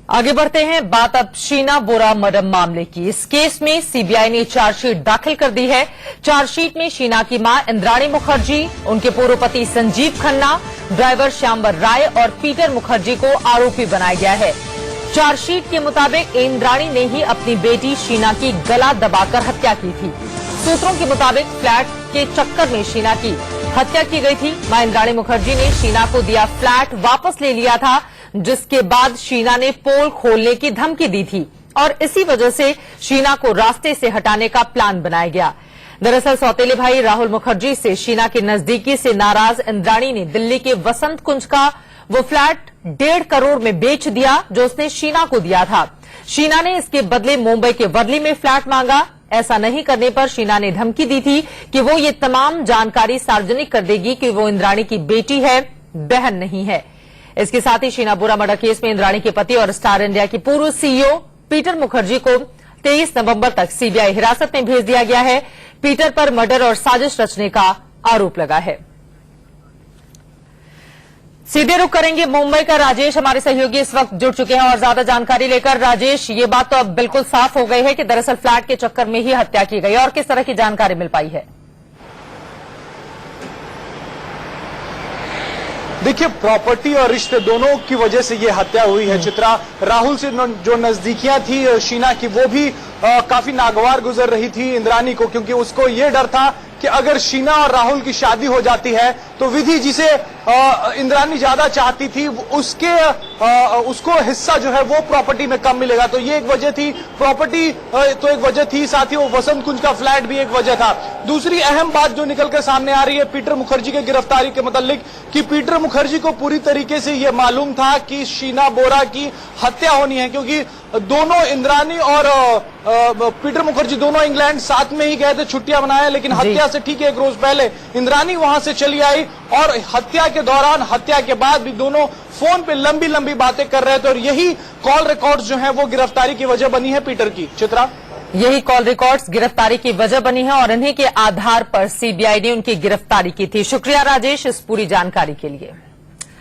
आगे बढ़ते हैं, बात अब शीना बोरा मर्डर मामले की। इस केस में सीबीआई ने चार्जशीट दाखिल कर दी है। चार्जशीट में शीना की मां इंद्राणी मुखर्जी, उनके पूर्व पति संजीव खन्ना, ड्राइवर श्यामवर राय और पीटर मुखर्जी को आरोपी बनाया गया है। चार्जशीट के मुताबिक इंद्राणी ने ही अपनी बेटी शीना की गला दबाकर हत्या की थी। सूत्रों के मुताबिक फ्लैट के चक्कर में शीना की हत्या की गई थी। मां इंद्राणी मुखर्जी ने शीना को दिया फ्लैट वापस ले लिया था, जिसके बाद शीना ने पोल खोलने की धमकी दी थी और इसी वजह से शीना को रास्ते से हटाने का प्लान बनाया गया। दरअसल सौतेले भाई राहुल मुखर्जी से शीना की नजदीकी से नाराज इंद्राणी ने दिल्ली के वसंत कुंज का वो फ्लैट 1.5 करोड़ में बेच दिया, जो उसने शीना को दिया था। शीना ने इसके बदले मुंबई के वर्ली में फ्लैट मांगा। ऐसा नहीं करने पर शीना ने धमकी दी थी कि वो ये तमाम जानकारी सार्वजनिक कर देगी कि वो इंद्राणी की बेटी है, बहन नहीं है। इसके साथ ही शीना बोरा मर्डर केस में इंद्राणी के पति और स्टार इंडिया की पूर्व सीईओ पीटर मुखर्जी को 23 नवंबर तक सीबीआई हिरासत में भेज दिया गया है। पीटर पर मर्डर और साजिश रचने का आरोप लगा है। सीधे रुख करेंगे मुंबई का। राजेश हमारे सहयोगी इस वक्त जुड़ चुके हैं और ज्यादा जानकारी लेकर। राजेश, ये बात तो अब बिल्कुल साफ हो गई है कि दरअसल फ्लैट के चक्कर में ही हत्या की गई, और किस तरह की जानकारी मिल पाई है? देखिए, प्रॉपर्टी और रिश्ते दोनों की वजह से ये हत्या हुई है चित्रा। राहुल से जो नजदीकियां थी शीना की, वो भी काफी नागवार गुजर रही थी इंद्राणी को, क्योंकि उसको ये डर था कि अगर शीना और राहुल की शादी हो जाती है तो विधि जिसे इंद्राणी ज्यादा चाहती थी उसको हिस्सा जो है वो प्रॉपर्टी में कम मिलेगा। तो ये एक वजह थी, प्रॉपर्टी तो एक वजह थी, साथ ही वो वसंत कुंज का फ्लैट भी एक वजह था। दूसरी अहम बात जो निकलकर सामने आ रही है पीटर मुखर्जी के गिरफ्तारी के मुतालिक, कि पीटर मुखर्जी को पूरी तरीके से ये मालूम था कि शीना बोरा की हत्या होनी है, क्योंकि दोनों इंद्राणी और पीटर मुखर्जी दोनों इंग्लैंड साथ में ही गए थे छुट्टियां मनाया, लेकिन हत्या से ठीक 1 रोज पहले इंद्राणी वहां से चली आई और हत्या के दौरान, हत्या के बाद भी दोनों फोन पे लंबी लंबी बातें कर रहे थे और यही कॉल रिकॉर्ड्स जो हैं वो गिरफ्तारी की वजह बनी है पीटर की। चित्रा, यही कॉल रिकॉर्ड्स गिरफ्तारी की वजह बनी है और इन्हीं के आधार पर सीबीआई ने उनकी गिरफ्तारी की थी। शुक्रिया राजेश इस पूरी जानकारी के लिए।